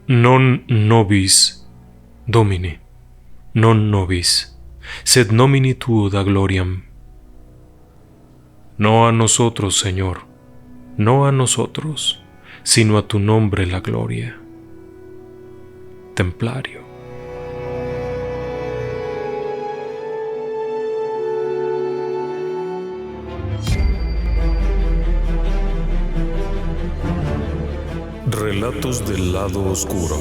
Non nobis, Domine, non nobis, sed nomini tuo da gloriam. No a nosotros, Señor, no a nosotros, sino a tu nombre la gloria. Templario. Relatos del lado oscuro.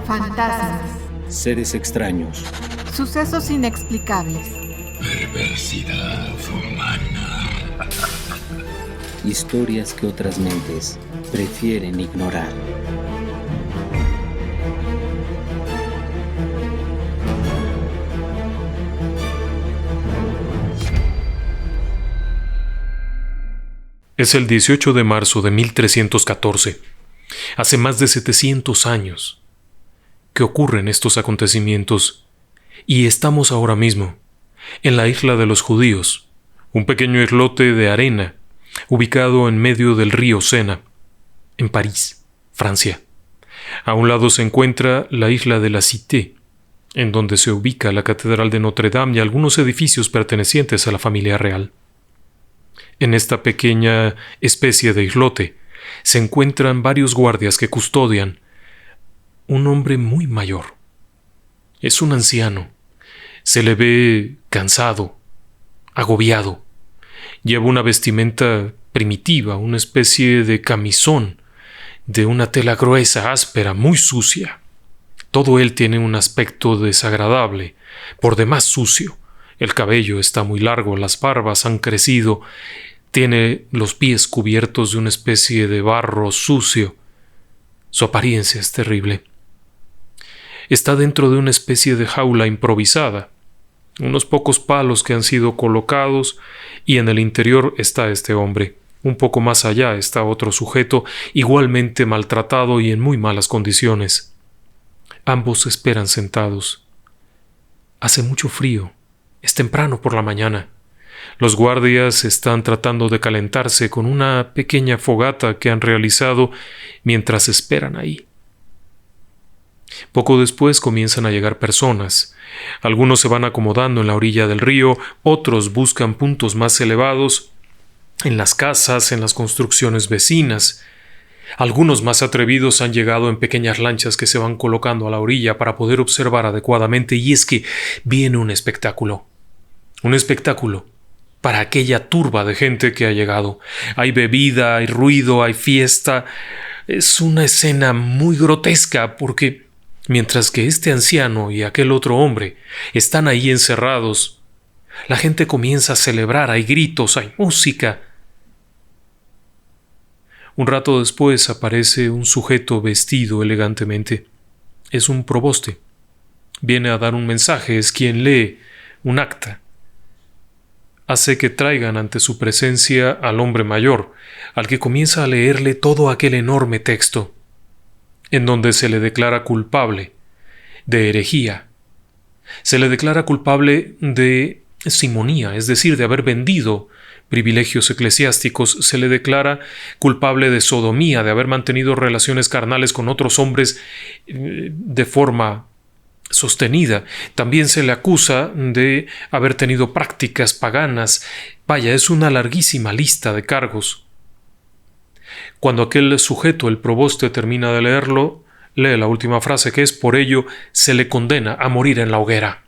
Fantasmas. Seres extraños. Sucesos inexplicables. Perversidad humana. Historias que otras mentes prefieren ignorar. Es el 18 de marzo de 1314. Hace más de 700 años que ocurren estos acontecimientos y estamos ahora mismo en la isla de los judíos, un pequeño islote de arena ubicado en medio del río Sena, en París, Francia. A un lado se encuentra la isla de la Cité, en donde se ubica la Catedral de Notre Dame y algunos edificios pertenecientes a la familia real. En esta pequeña especie de islote se encuentran varios guardias que custodian un hombre muy mayor. Es un anciano. Se le ve cansado, agobiado. Lleva una vestimenta primitiva, una especie de camisón de una tela gruesa, áspera, muy sucia. Todo él tiene un aspecto desagradable, por demás sucio. El cabello está muy largo, las barbas han crecido, tiene los pies cubiertos de una especie de barro sucio. Su apariencia es terrible. Está dentro de una especie de jaula improvisada, unos pocos palos que han sido colocados, y en el interior está este hombre. Un poco más allá está otro sujeto, igualmente maltratado y en muy malas condiciones. Ambos esperan sentados. Hace mucho frío. Es temprano por la mañana. Los guardias están tratando de calentarse con una pequeña fogata que han realizado mientras esperan ahí. Poco después comienzan a llegar personas. Algunos se van acomodando en la orilla del río, otros buscan puntos más elevados, en las casas, en las construcciones vecinas. Algunos más atrevidos han llegado en pequeñas lanchas que se van colocando a la orilla para poder observar adecuadamente, y es que viene un espectáculo. Un espectáculo para aquella turba de gente que ha llegado. Hay bebida, hay ruido, hay fiesta. Es una escena muy grotesca porque mientras que este anciano y aquel otro hombre están ahí encerrados, la gente comienza a celebrar, hay gritos, hay música. Un rato después aparece un sujeto vestido elegantemente. Es un proboste. Viene a dar un mensaje, es quien lee un acta. Hace que traigan ante su presencia al hombre mayor, al que comienza a leerle todo aquel enorme texto, en donde se le declara culpable de herejía. Se le declara culpable de simonía, es decir, de haber vendido privilegios eclesiásticos. Se le declara culpable de sodomía, de haber mantenido relaciones carnales con otros hombres de forma sostenida. También se le acusa de haber tenido prácticas paganas. Vaya, es una larguísima lista de cargos. Cuando aquel sujeto, el proboste, termina de leerlo, lee la última frase, que es: por ello se le condena a morir en la hoguera.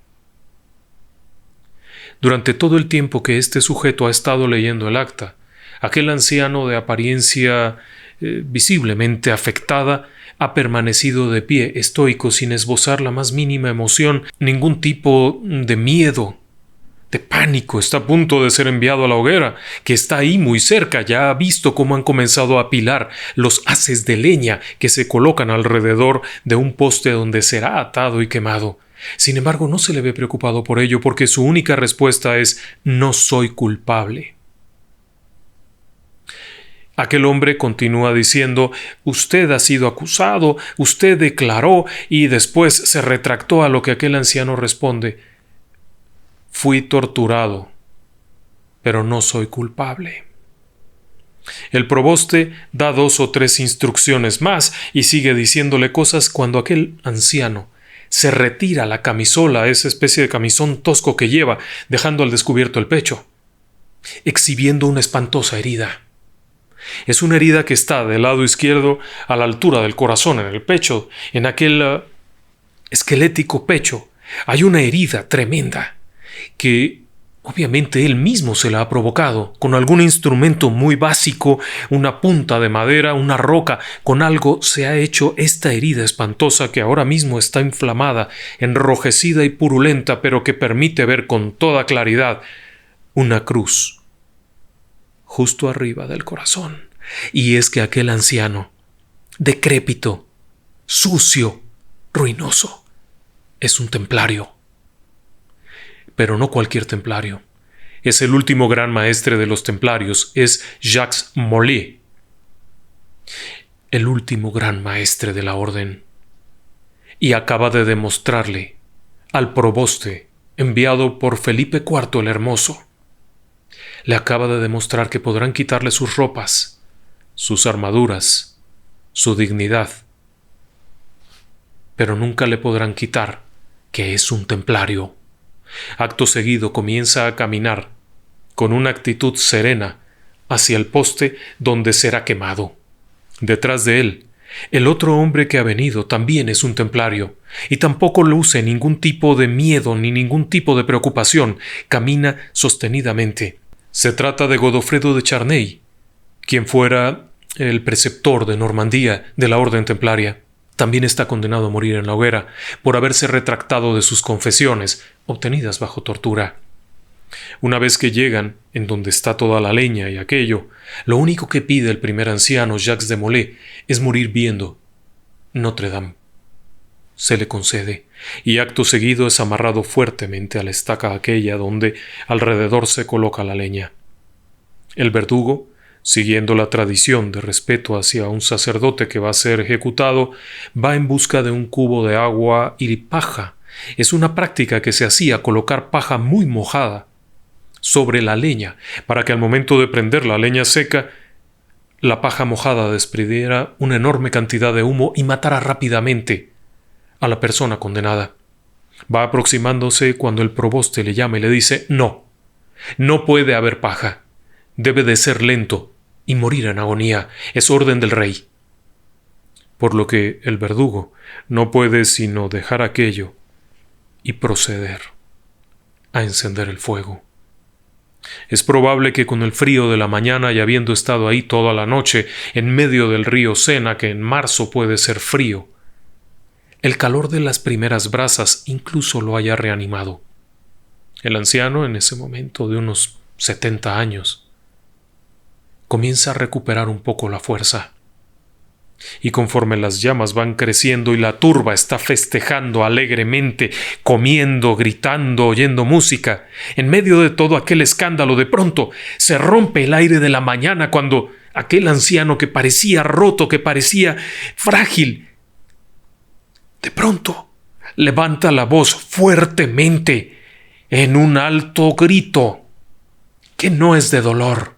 Durante todo el tiempo que este sujeto ha estado leyendo el acta, aquel anciano de apariencia visiblemente afectada ha permanecido de pie, estoico, sin esbozar la más mínima emoción, ningún tipo de miedo, de pánico. Está a punto de ser enviado a la hoguera, que está ahí muy cerca. Ya ha visto cómo han comenzado a apilar los haces de leña que se colocan alrededor de un poste donde será atado y quemado. Sin embargo, no se le ve preocupado por ello, porque su única respuesta es: no soy culpable. Aquel hombre continúa diciendo: usted ha sido acusado, usted declaró, y después se retractó, a lo que aquel anciano responde: fui torturado, pero no soy culpable. El proboste da 2 o 3 instrucciones más y sigue diciéndole cosas cuando aquel anciano se retira la camisola, esa especie de camisón tosco que lleva, dejando al descubierto el pecho, exhibiendo una espantosa herida. Es una herida que está del lado izquierdo a la altura del corazón, en el pecho, en aquel esquelético pecho. Hay una herida tremenda que obviamente él mismo se la ha provocado con algún instrumento muy básico, una punta de madera, una roca, con algo se ha hecho esta herida espantosa que ahora mismo está inflamada, enrojecida y purulenta, pero que permite ver con toda claridad una cruz justo arriba del corazón. Y es que aquel anciano, decrépito, sucio, ruinoso, es un templario. Pero no cualquier templario. Es el último gran maestre de los templarios, es Jacques Molay, el último gran maestre de la orden. Y acaba de demostrarle al proboste enviado por Felipe IV el Hermoso. Le acaba de demostrar que podrán quitarle sus ropas, sus armaduras, su dignidad, pero nunca le podrán quitar que es un templario. Acto seguido comienza a caminar con una actitud serena hacia el poste donde será quemado. Detrás de él, el otro hombre que ha venido también es un templario, y tampoco luce ningún tipo de miedo ni ningún tipo de preocupación. Camina sostenidamente. Se trata de Godofredo de Charnay, quien fuera el preceptor de Normandía de la Orden Templaria. También está condenado a morir en la hoguera por haberse retractado de sus confesiones, obtenidas bajo tortura. Una vez que llegan en donde está toda la leña y aquello, lo único que pide el primer anciano, Jacques de Molay, es morir viendo Notre Dame. Se le concede, y acto seguido es amarrado fuertemente a la estaca aquella donde alrededor se coloca la leña. El verdugo, siguiendo la tradición de respeto hacia un sacerdote que va a ser ejecutado, va en busca de un cubo de agua y paja. Es una práctica que se hacía, colocar paja muy mojada sobre la leña, para que al momento de prender la leña seca, la paja mojada desprendiera una enorme cantidad de humo y matara rápidamente a la persona condenada. Va aproximándose cuando el proboste le llama y le dice: no puede haber paja, debe de ser lento y morir en agonía, es orden del rey. Por lo que el verdugo no puede sino dejar aquello y proceder a encender el fuego. Es probable que con el frío de la mañana y habiendo estado ahí toda la noche en medio del río Sena, que en marzo puede ser frío, el calor de las primeras brasas incluso lo haya reanimado. El anciano, en ese momento de unos 70 años, comienza a recuperar un poco la fuerza. Y conforme las llamas van creciendo y la turba está festejando alegremente, comiendo, gritando, oyendo música, en medio de todo aquel escándalo, de pronto se rompe el aire de la mañana cuando aquel anciano que parecía roto, que parecía frágil, de pronto levanta la voz fuertemente en un alto grito que no es de dolor,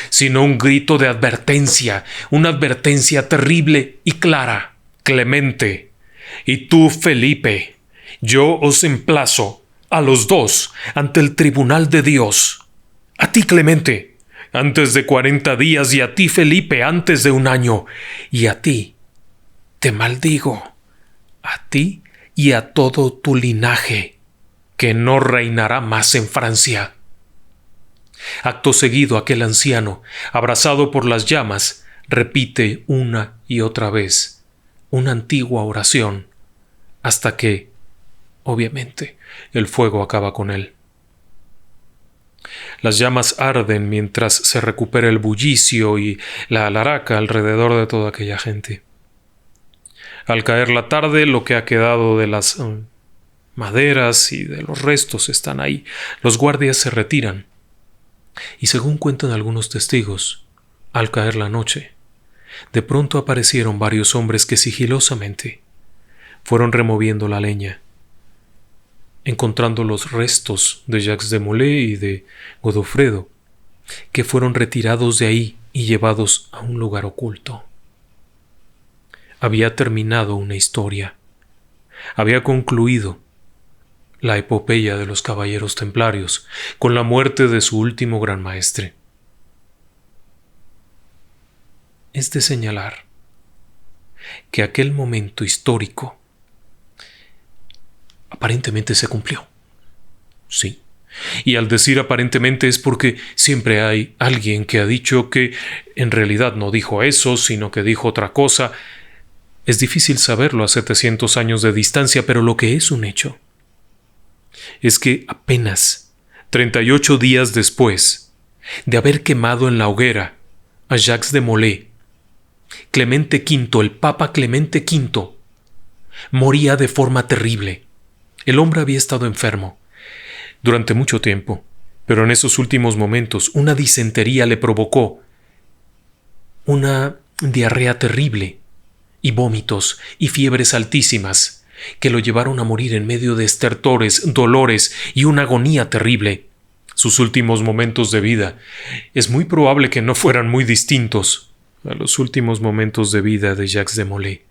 sino un grito de advertencia, una advertencia terrible y clara. Clemente, y tú, Felipe, yo os emplazo a los dos ante el tribunal de Dios. A ti, Clemente, antes de 40 días, y a ti, Felipe, antes de 1 año, y a ti te maldigo, a ti y a todo tu linaje, que no reinará más en Francia. Acto seguido, aquel anciano, abrazado por las llamas, repite una y otra vez una antigua oración, hasta que, obviamente, el fuego acaba con él. Las llamas arden mientras se recupera el bullicio y la alaraca alrededor de toda aquella gente. Al caer la tarde, lo que ha quedado de las maderas y de los restos están ahí. Los guardias se retiran. Y según cuentan algunos testigos, al caer la noche, de pronto aparecieron varios hombres que sigilosamente fueron removiendo la leña, encontrando los restos de Jacques de Molay y de Godofredo, que fueron retirados de ahí y llevados a un lugar oculto. Había terminado una historia. Había concluido la epopeya de los caballeros templarios con la muerte de su último gran maestre. Es de señalar que aquel momento histórico aparentemente se cumplió. Sí. Y al decir aparentemente es porque siempre hay alguien que ha dicho que en realidad no dijo eso, sino que dijo otra cosa. Es difícil saberlo a 700 años de distancia, pero lo que es un hecho es que apenas 38 días después de haber quemado en la hoguera a Jacques de Molay, Clemente V, el Papa Clemente V, moría de forma terrible. El hombre había estado enfermo durante mucho tiempo, pero en esos últimos momentos una disentería le provocó una diarrea terrible y vómitos y fiebres altísimas que lo llevaron a morir en medio de estertores, dolores y una agonía terrible. Sus últimos momentos de vida es muy probable que no fueran muy distintos a los últimos momentos de vida de Jacques de Molay.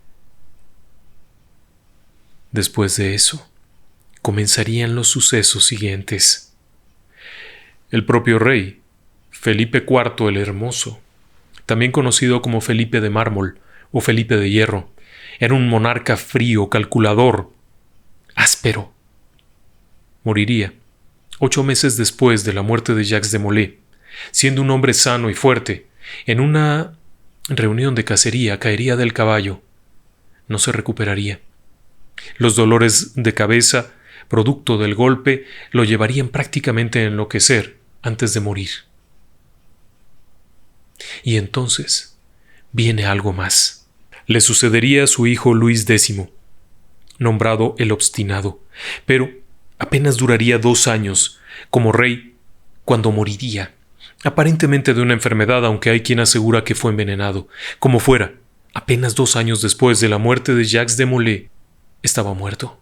Después de eso, comenzarían los sucesos siguientes. El propio rey, Felipe IV el Hermoso, también conocido como Felipe de Mármol o Felipe de Hierro, era un monarca frío, calculador, áspero. Moriría 8 meses después de la muerte de Jacques de Molay, siendo un hombre sano y fuerte. En una reunión de cacería caería del caballo. No se recuperaría. Los dolores de cabeza producto del golpe lo llevarían prácticamente a enloquecer antes de morir. Y entonces viene algo más. Le sucedería a su hijo Luis X, nombrado el Obstinado, pero apenas duraría 2 años como rey cuando moriría, aparentemente de una enfermedad, aunque hay quien asegura que fue envenenado. Como fuera, apenas 2 años después de la muerte de Jacques de Molay, estaba muerto.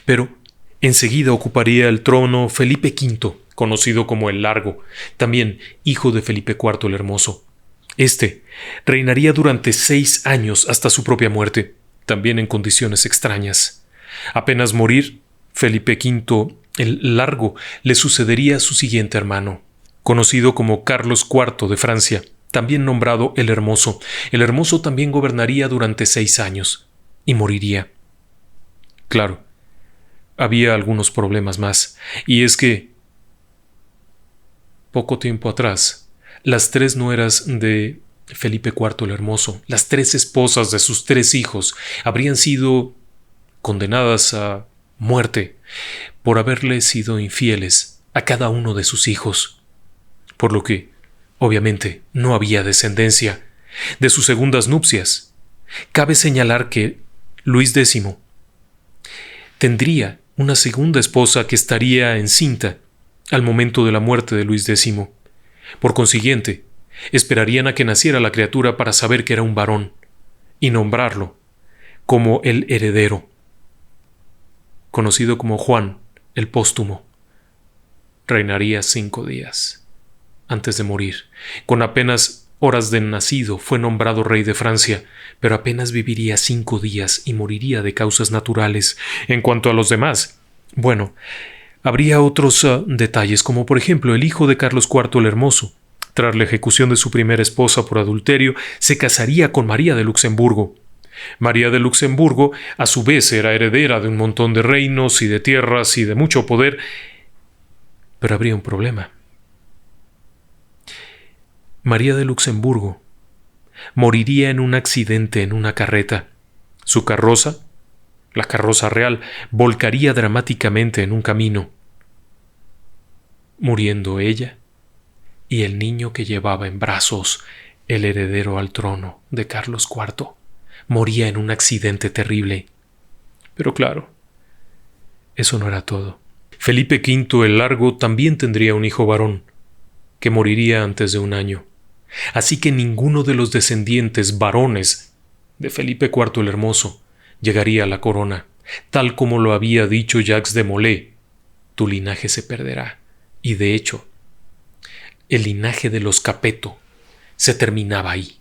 Pero enseguida ocuparía el trono Felipe V, conocido como el Largo, también hijo de Felipe IV el Hermoso. Este reinaría durante 6 años hasta su propia muerte, también en condiciones extrañas. Apenas morir, Felipe V el Largo le sucedería a su siguiente hermano, conocido como Carlos IV de Francia, también nombrado el Hermoso. El Hermoso también gobernaría durante 6 años y moriría. Claro, había algunos problemas más, y es que poco tiempo atrás, las 3 nueras de Felipe IV el Hermoso, las 3 esposas de sus 3 hijos, habrían sido condenadas a muerte por haberle sido infieles a cada uno de sus hijos, por lo que, obviamente, no había descendencia de sus segundas nupcias. Cabe señalar que Luis X tendría una segunda esposa que estaría encinta al momento de la muerte de Luis X. Por consiguiente, esperarían a que naciera la criatura para saber que era un varón y nombrarlo como el heredero, conocido como Juan el Póstumo. Reinaría 5 días antes de morir. Con apenas horas de nacido fue nombrado rey de Francia, pero apenas viviría 5 días y moriría de causas naturales. En cuanto a los demás, bueno, habría otros detalles, como por ejemplo el hijo de Carlos IV el Hermoso. Tras la ejecución de su primera esposa por adulterio, se casaría con María de Luxemburgo. María de Luxemburgo, a su vez, era heredera de un montón de reinos y de tierras y de mucho poder, pero habría un problema. María de Luxemburgo moriría en un accidente en una carreta. Su carroza, la carroza real, volcaría dramáticamente en un camino, muriendo ella y el niño que llevaba en brazos, el heredero al trono de Carlos IV. Moría en un accidente terrible. Pero claro, eso no era todo. Felipe V el Largo también tendría un hijo varón, que moriría antes de 1 año. Así que ninguno de los descendientes varones de Felipe IV el Hermoso llegaría a la corona. Tal como lo había dicho Jacques de Molay, tu linaje se perderá. Y de hecho, el linaje de los Capeto se terminaba ahí.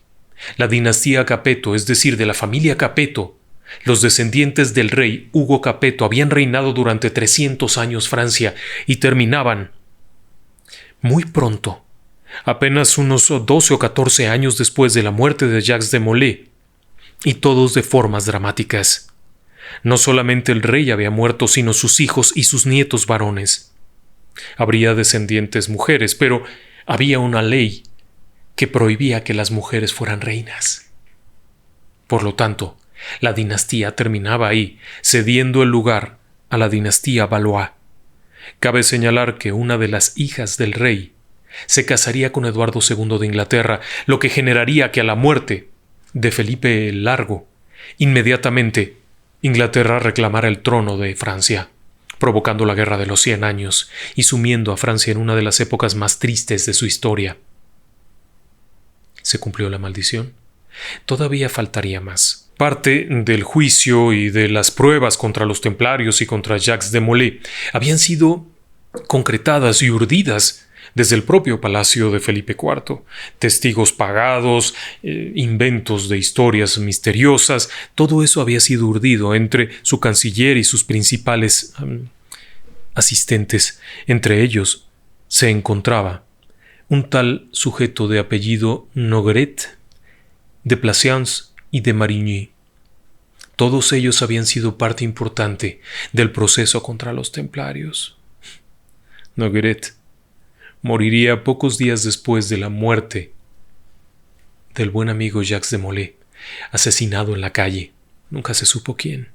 La dinastía Capeto, es decir, de la familia Capeto, los descendientes del rey Hugo Capeto, habían reinado durante 300 años Francia y terminaban muy pronto, apenas unos 12 o 14 años después de la muerte de Jacques de Molay, y todos de formas dramáticas. No solamente el rey había muerto, sino sus hijos y sus nietos varones. Habría descendientes mujeres, pero había una ley que prohibía que las mujeres fueran reinas. Por lo tanto, la dinastía terminaba ahí, cediendo el lugar a la dinastía Valois. Cabe señalar que una de las hijas del rey se casaría con Eduardo II de Inglaterra, lo que generaría que a la muerte de Felipe el Largo, inmediatamente Inglaterra reclamara el trono de Francia, provocando la Guerra de los 100 Años y sumiendo a Francia en una de las épocas más tristes de su historia. ¿Se cumplió la maldición? Todavía faltaría más. Parte del juicio y de las pruebas contra los templarios y contra Jacques de Molay habían sido concretadas y urdidas desde el propio palacio de Felipe IV. Testigos pagados, inventos de historias misteriosas, todo eso había sido urdido entre su canciller y sus principales asistentes. Entre ellos se encontraba un tal sujeto de apellido Nogaret, de Plaisance y de Marigny. Todos ellos habían sido parte importante del proceso contra los templarios. Nogaret moriría pocos días después de la muerte del buen amigo Jacques de Molay, asesinado en la calle. Nunca se supo quién.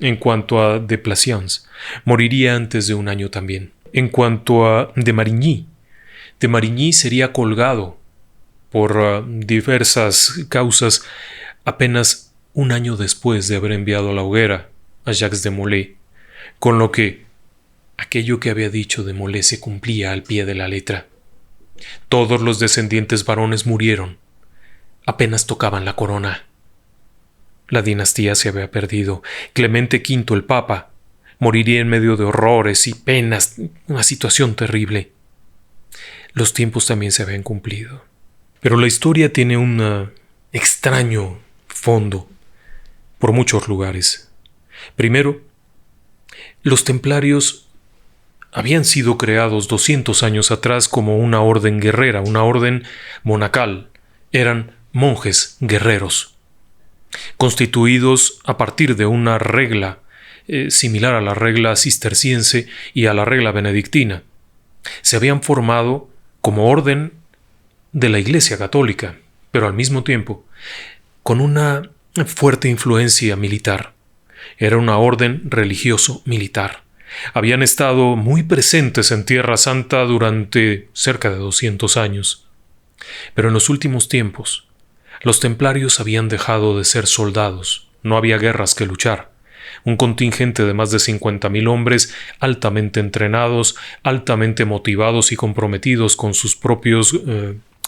En cuanto a de Plaisance, moriría antes de un año también. En cuanto a de Marigny sería colgado por diversas causas apenas un año después de haber enviado a la hoguera a Jacques de Molay, con lo que aquello que había dicho de Molay se cumplía al pie de la letra. Todos los descendientes varones murieron, apenas tocaban la corona. La dinastía se había perdido. Clemente V, el Papa, moriría en medio de horrores y penas, una situación terrible. Los tiempos también se habían cumplido. Pero la historia tiene un extraño fondo por muchos lugares. Primero, los templarios habían sido creados 200 años atrás como una orden guerrera, una orden monacal. Eran monjes guerreros, constituidos a partir de una regla similar a la regla cisterciense y a la regla benedictina. Se habían formado como orden de la Iglesia Católica, pero al mismo tiempo con una fuerte influencia militar. Era una orden religioso-militar. Habían estado muy presentes en Tierra Santa durante cerca de 200 años. Pero en los últimos tiempos, los templarios habían dejado de ser soldados. No había guerras que luchar. Un contingente de más de 50.000 hombres altamente entrenados, altamente motivados y comprometidos con sus propios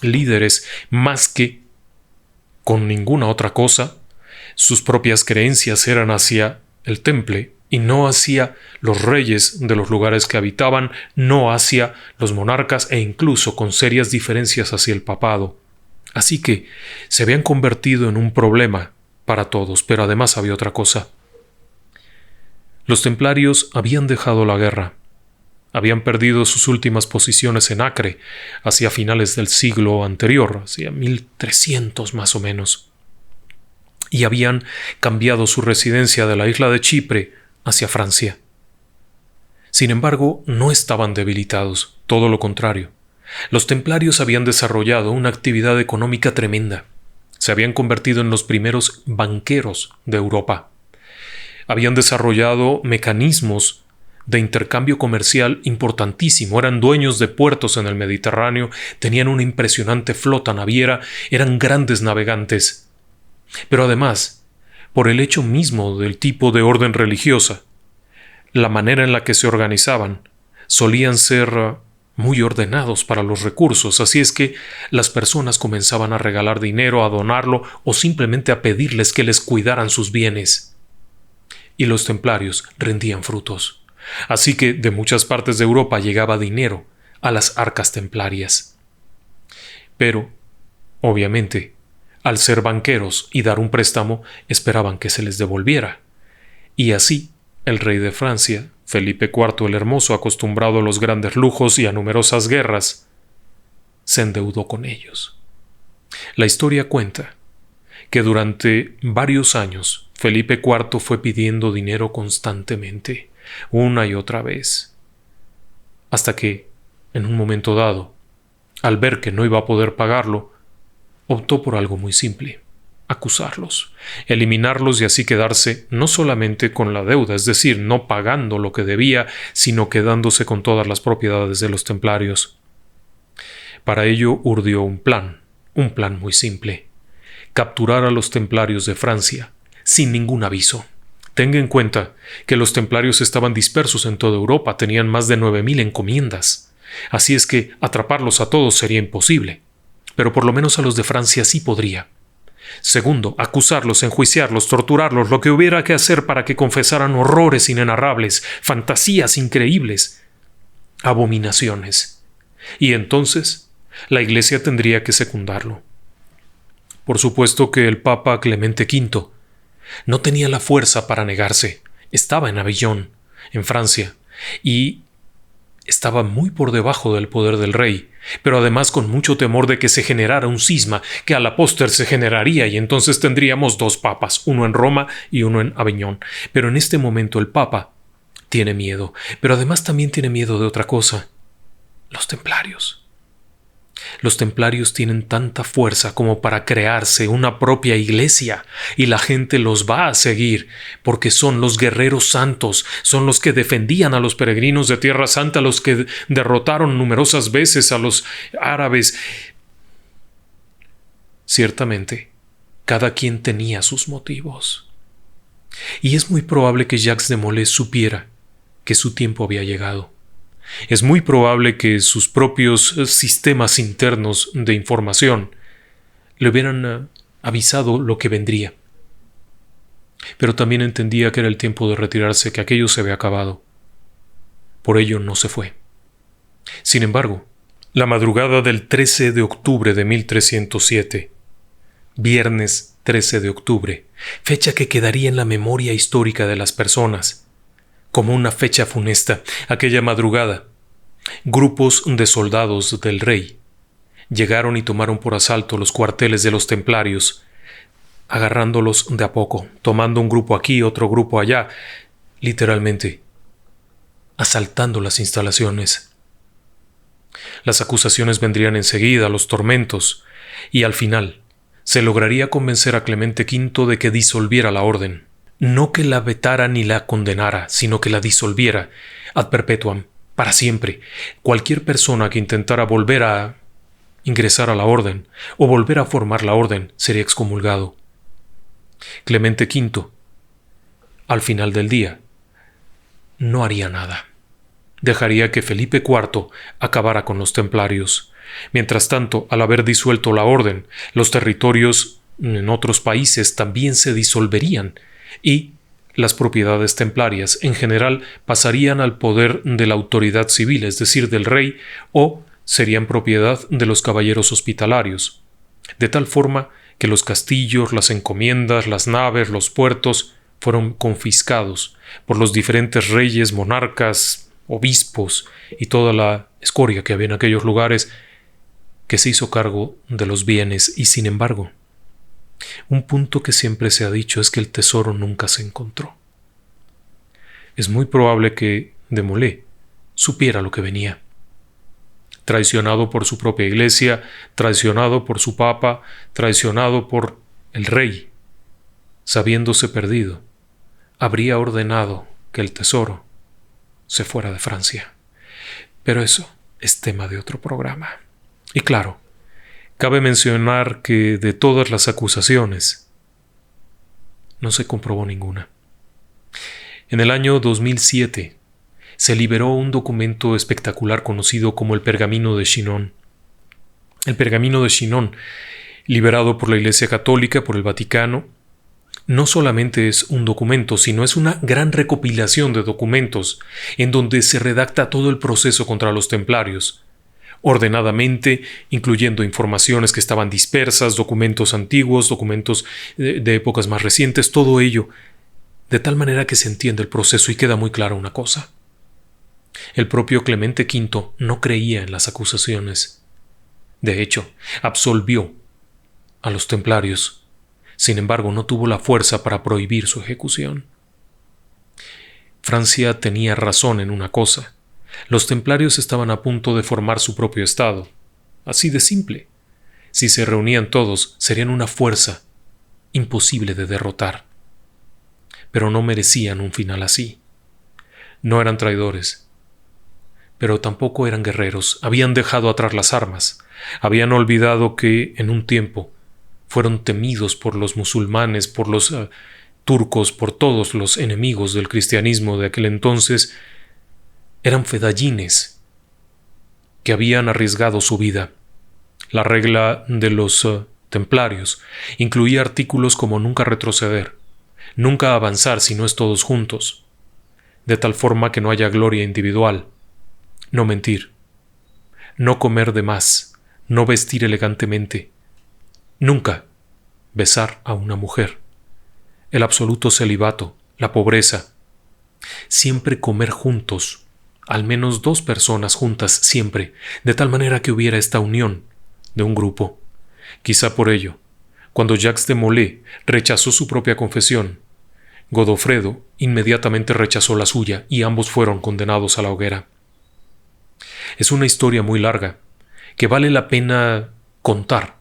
líderes, más que con ninguna otra cosa. Sus propias creencias eran hacia el temple y no hacia los reyes de los lugares que habitaban, no hacia los monarcas e incluso con serias diferencias hacia el papado. Así que se habían convertido en un problema para todos, pero además había otra cosa. Los templarios habían dejado la guerra. Habían perdido sus últimas posiciones en Acre hacia finales del siglo anterior, hacia 1300 más o menos. Y habían cambiado su residencia de la isla de Chipre hacia Francia. Sin embargo, no estaban debilitados, todo lo contrario. Los templarios habían desarrollado una actividad económica tremenda. Se habían convertido en los primeros banqueros de Europa. Habían desarrollado mecanismos de intercambio comercial importantísimo. Eran dueños de puertos en el Mediterráneo, tenían una impresionante flota naviera, eran grandes navegantes. Pero además, por el hecho mismo del tipo de orden religiosa, la manera en la que se organizaban, solían ser muy ordenados para los recursos, así es que las personas comenzaban a regalar dinero, a donarlo o simplemente a pedirles que les cuidaran sus bienes. Y los templarios rendían frutos. Así que de muchas partes de Europa llegaba dinero a las arcas templarias. Pero Obviamente, al ser banqueros y dar un préstamo, esperaban que se les devolviera. Y así, el rey de Francia, Felipe IV el Hermoso, acostumbrado a los grandes lujos y a numerosas guerras, se endeudó con ellos. La historia cuenta que durante varios años Felipe IV fue pidiendo dinero constantemente, una y otra vez, hasta que, en un momento dado, al ver que no iba a poder pagarlo, optó por algo muy simple: acusarlos, eliminarlos y así quedarse no solamente con la deuda, es decir, no pagando lo que debía, sino quedándose con todas las propiedades de los templarios. Para ello urdió un plan muy simple: capturar a los templarios de Francia, sin ningún aviso. Tenga en cuenta que los templarios estaban dispersos en toda Europa, tenían más de 9.000 encomiendas, así es que atraparlos a todos sería imposible, pero por lo menos a los de Francia sí podría. Segundo, acusarlos, enjuiciarlos, torturarlos, lo que hubiera que hacer para que confesaran horrores inenarrables, fantasías increíbles, abominaciones. Y entonces, la Iglesia tendría que secundarlo. Por supuesto que el Papa Clemente V no tenía la fuerza para negarse. Estaba en Avignon, en Francia, y estaba muy por debajo del poder del rey, pero además con mucho temor de que se generara un cisma, que a la postre se generaría y entonces tendríamos dos papas, uno en Roma y uno en Avignon. Pero en este momento el Papa tiene miedo, pero además también tiene miedo de otra cosa: los templarios. Los templarios tienen tanta fuerza como para crearse una propia iglesia, y la gente los va a seguir porque son los guerreros santos, son los que defendían a los peregrinos de Tierra Santa, los que derrotaron numerosas veces a los árabes. Ciertamente, cada quien tenía sus motivos. Y es muy probable que Jacques de Molay supiera que su tiempo había llegado. Es muy probable que sus propios sistemas internos de información le hubieran avisado lo que vendría. Pero también entendía que era el tiempo de retirarse, que aquello se había acabado. Por ello no se fue. Sin embargo, la madrugada del 13 de octubre de 1307, viernes 13 de octubre, fecha que quedaría en la memoria histórica de las personas como una fecha funesta, aquella madrugada, grupos de soldados del rey llegaron y tomaron por asalto los cuarteles de los templarios, agarrándolos de a poco, tomando un grupo aquí, otro grupo allá, literalmente asaltando las instalaciones. Las acusaciones vendrían enseguida, los tormentos, y al final se lograría convencer a Clemente V de que disolviera la orden. No que la vetara ni la condenara, sino que la disolviera ad perpetuam, para siempre. Cualquier persona que intentara volver a ingresar a la orden o volver a formar la orden sería excomulgado. Clemente V, al final del día, no haría nada. Dejaría que Felipe IV acabara con los templarios. Mientras tanto, al haber disuelto la orden, los territorios en otros países también se disolverían, y las propiedades templarias en general pasarían al poder de la autoridad civil, es decir, del rey, o serían propiedad de los caballeros hospitalarios, de tal forma que los castillos, las encomiendas, las naves, los puertos fueron confiscados por los diferentes reyes, monarcas, obispos y toda la escoria que había en aquellos lugares, que se hizo cargo de los bienes. Y sin embargo, un punto que siempre se ha dicho es que el tesoro nunca se encontró. Es muy probable que de Molay supiera lo que venía. Traicionado por su propia iglesia, traicionado por su papa, traicionado por el rey, sabiéndose perdido, habría ordenado que el tesoro se fuera de Francia. Pero eso es tema de otro programa. Y claro, cabe mencionar que de todas las acusaciones no se comprobó ninguna. En el año 2007 se liberó un documento espectacular conocido como el Pergamino de Chinon. El Pergamino de Chinon, liberado por la Iglesia Católica, por el Vaticano, no solamente es un documento, sino es una gran recopilación de documentos en donde se redacta todo el proceso contra los templarios. ordenadamente, incluyendo informaciones que estaban dispersas, documentos antiguos, documentos de épocas más recientes, todo ello, de tal manera que se entiende el proceso y queda muy clara una cosa. El propio Clemente V no creía en las acusaciones. De hecho, absolvió a los templarios. Sin embargo, no tuvo la fuerza para prohibir su ejecución. Francia tenía razón en una cosa. Los templarios estaban a punto de formar su propio estado. Así de simple. Si se reunían todos, serían una fuerza imposible de derrotar. Pero no merecían un final así. No eran traidores, pero tampoco eran guerreros. Habían dejado atrás las armas. Habían olvidado que, en un tiempo, fueron temidos por los musulmanes, por los turcos, por todos los enemigos del cristianismo de aquel entonces. Eran fedayines que habían arriesgado su vida. La regla de los templarios incluía artículos como nunca retroceder, nunca avanzar si no es todos juntos, de tal forma que no haya gloria individual, no mentir, no comer de más, no vestir elegantemente, nunca besar a una mujer, el absoluto celibato, la pobreza, siempre comer juntos, al menos 2 personas juntas siempre, de tal manera que hubiera esta unión de un grupo. Quizá por ello, cuando Jacques de Molay rechazó su propia confesión, Godofredo inmediatamente rechazó la suya y ambos fueron condenados a la hoguera. Es una historia muy larga, que vale la pena contar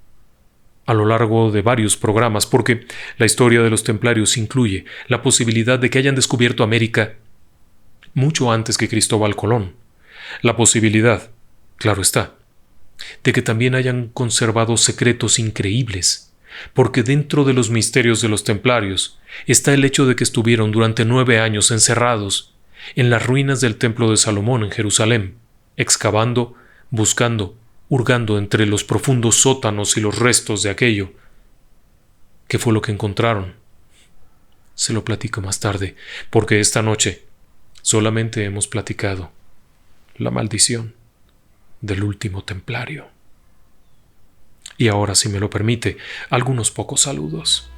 a lo largo de varios programas, porque la historia de los templarios incluye la posibilidad de que hayan descubierto América mucho antes que Cristóbal Colón, la posibilidad, claro está, de que también hayan conservado secretos increíbles, porque dentro de los misterios de los templarios está el hecho de que estuvieron durante 9 años encerrados en las ruinas del Templo de Salomón en Jerusalén, excavando, buscando, hurgando entre los profundos sótanos y los restos de aquello. ¿Qué fue lo que encontraron? Se lo platico más tarde, porque esta noche solamente hemos platicado la maldición del último templario. Y ahora, si me lo permite, algunos pocos saludos.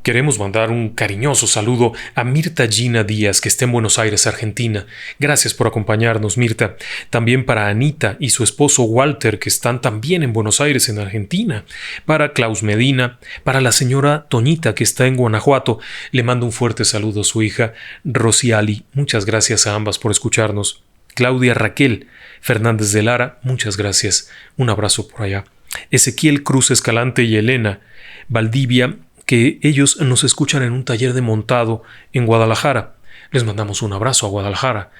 Queremos mandar un cariñoso saludo a Mirta Gina Díaz, que está en Buenos Aires, Argentina. Gracias por acompañarnos, Mirta. También para Anita y su esposo Walter, que están también en Buenos Aires, en Argentina. Para Klaus Medina, para la señora Toñita, que está en Guanajuato. Le mando un fuerte saludo a su hija Rosiali. Muchas gracias a ambas por escucharnos. Claudia Raquel Fernández de Lara, muchas gracias. Un abrazo por allá. Ezequiel Cruz Escalante y Elena Valdivia, que ellos nos escuchan en un taller de montado en Guadalajara. Les mandamos un abrazo a Guadalajara.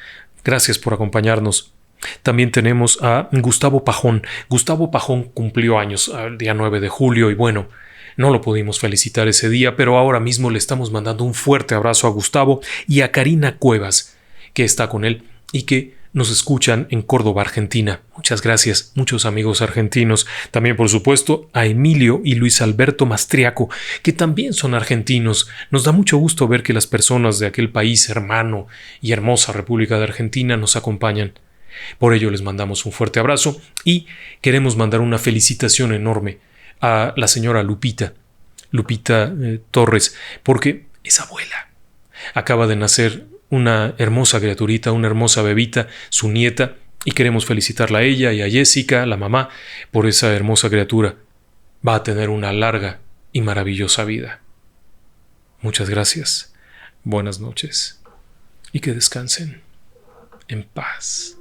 Gracias por acompañarnos. También tenemos a Gustavo Pajón. Gustavo Pajón cumplió años el día 9 de julio y bueno, no lo pudimos felicitar ese día, pero ahora mismo le estamos mandando un fuerte abrazo a Gustavo y a Karina Cuevas, que está con él y que nos escuchan en Córdoba, Argentina. Muchas gracias, muchos amigos argentinos. También, por supuesto, a Emilio y Luis Alberto Mastriaco, que también son argentinos. Nos da mucho gusto ver que las personas de aquel país hermano y hermosa República de Argentina nos acompañan. Por ello les mandamos un fuerte abrazo y queremos mandar una felicitación enorme a la señora Lupita Torres, porque es abuela. Acaba de nacer una hermosa criaturita, una hermosa bebita, su nieta, y queremos felicitarla a ella y a Jessica, la mamá, por esa hermosa criatura. Va a tener una larga y maravillosa vida. Muchas gracias, buenas noches y que descansen en paz.